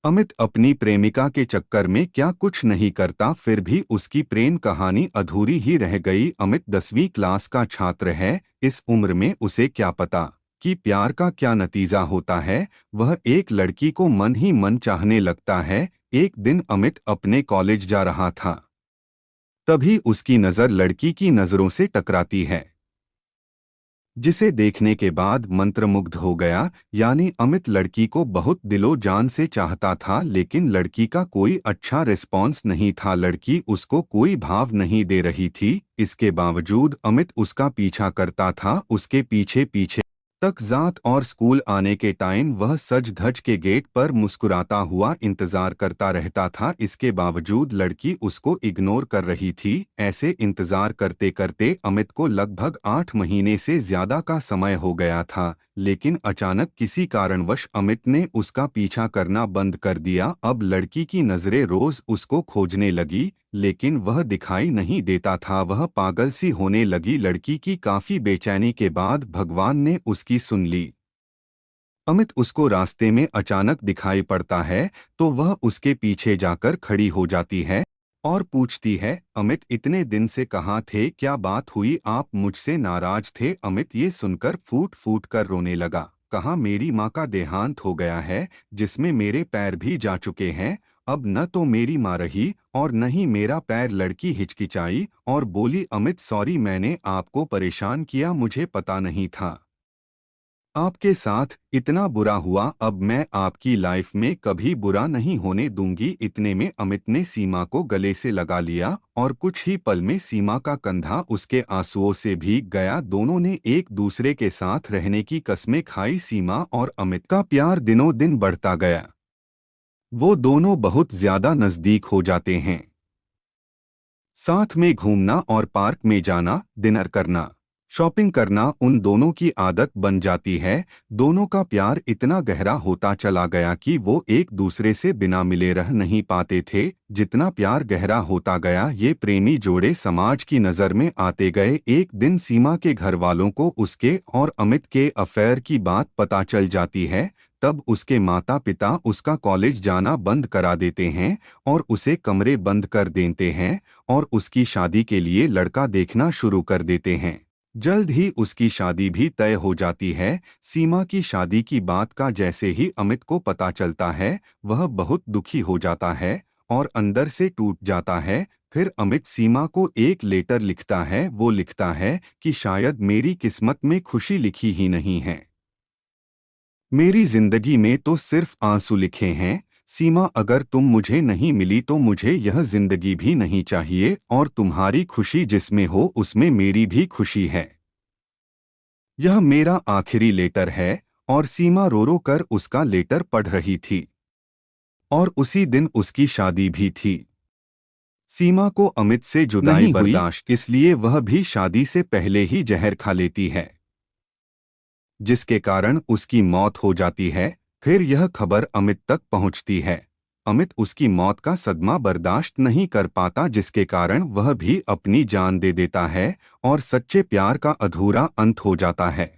अमित अपनी प्रेमिका के चक्कर में क्या कुछ नहीं करता, फिर भी उसकी प्रेम कहानी अधूरी ही रह गई। अमित 10वीं क्लास का छात्र है। इस उम्र में उसे क्या पता कि प्यार का क्या नतीजा होता है। वह एक लड़की को मन ही मन चाहने लगता है। एक दिन अमित अपने कॉलेज जा रहा था, तभी उसकी नज़र लड़की की नज़रों से टकराती है, जिसे देखने के बाद मंत्रमुग्ध हो गया। यानी अमित लड़की को बहुत दिलो जान से चाहता था, लेकिन लड़की का कोई अच्छा रिस्पॉन्स नहीं था। लड़की उसको कोई भाव नहीं दे रही थी। इसके बावजूद अमित उसका पीछा करता था, उसके पीछे पीछे तक जात और स्कूल आने के टाइम वह सज धज के गेट पर मुस्कुराता हुआ इंतजार करता रहता था। इसके बावजूद लड़की उसको इग्नोर कर रही थी। ऐसे इंतजार करते करते अमित को लगभग 8 महीने से ज्यादा का समय हो गया था, लेकिन अचानक किसी कारणवश अमित ने उसका पीछा करना बंद कर दिया। अब लड़की की नजरें रोज उसको खोजने लगी, लेकिन वह दिखाई नहीं देता था। वह पागल सी होने लगी। लड़की की काफी बेचैनी के बाद भगवान ने उसकी सुन ली। अमित उसको रास्ते में अचानक दिखाई पड़ता है, तो वह उसके पीछे जाकर खड़ी हो जाती है और पूछती है, अमित इतने दिन से कहाँ थे, क्या बात हुई, आप मुझसे नाराज थे। अमित ये सुनकर फूट फूट कर रोने लगा। कहा, मेरी माँ का देहांत हो गया है, जिसमें मेरे पैर भी जा चुके हैं। अब न तो मेरी माँ रही और न ही मेरा पैर। लड़की हिचकिचाई और बोली, अमित सॉरी, मैंने आपको परेशान किया, मुझे पता नहीं था आपके साथ इतना बुरा हुआ। अब मैं आपकी लाइफ में कभी बुरा नहीं होने दूंगी। इतने में अमित ने सीमा को गले से लगा लिया और कुछ ही पल में सीमा का कंधा उसके आंसुओं से भीग गया। दोनों ने एक दूसरे के साथ रहने की कस्में खाई। सीमा और अमित का प्यार दिनों दिन बढ़ता गया। वो दोनों बहुत ज्यादा नजदीक हो जाते हैं। साथ में घूमना और पार्क में जाना, डिनर करना, शॉपिंग करना उन दोनों की आदत बन जाती है। दोनों का प्यार इतना गहरा होता चला गया कि वो एक दूसरे से बिना मिले रह नहीं पाते थे। जितना प्यार गहरा होता गया, ये प्रेमी जोड़े समाज की नज़र में आते गए। एक दिन सीमा के घर वालों को उसके और अमित के अफेयर की बात पता चल जाती है। तब उसके माता पिता उसका कॉलेज जाना बंद करा देते हैं और उसे कमरे बंद कर देते हैं और उसकी शादी के लिए लड़का देखना शुरू कर देते हैं। जल्द ही उसकी शादी भी तय हो जाती है। सीमा की शादी की बात का जैसे ही अमित को पता चलता है, वह बहुत दुखी हो जाता है और अंदर से टूट जाता है। फिर अमित सीमा को एक लेटर लिखता है। वो लिखता है कि शायद मेरी किस्मत में खुशी लिखी ही नहीं है, मेरी जिंदगी में तो सिर्फ आंसू लिखे हैं। सीमा, अगर तुम मुझे नहीं मिली तो मुझे यह जिंदगी भी नहीं चाहिए, और तुम्हारी खुशी जिसमें हो उसमें मेरी भी खुशी है। यह मेरा आखिरी लेटर है। और सीमा रो रो कर उसका लेटर पढ़ रही थी। और उसी दिन उसकी शादी भी थी। सीमा को अमित से जुदाई नहीं बर्दाश्त, इसलिए वह भी शादी से पहले ही जहर खा लेती है, जिसके कारण उसकी मौत हो जाती है। फिर यह खबर अमित तक पहुंचती है। अमित उसकी मौत का सदमा बर्दाश्त नहीं कर पाता, जिसके कारण वह भी अपनी जान दे देता है और सच्चे प्यार का अधूरा अंत हो जाता है।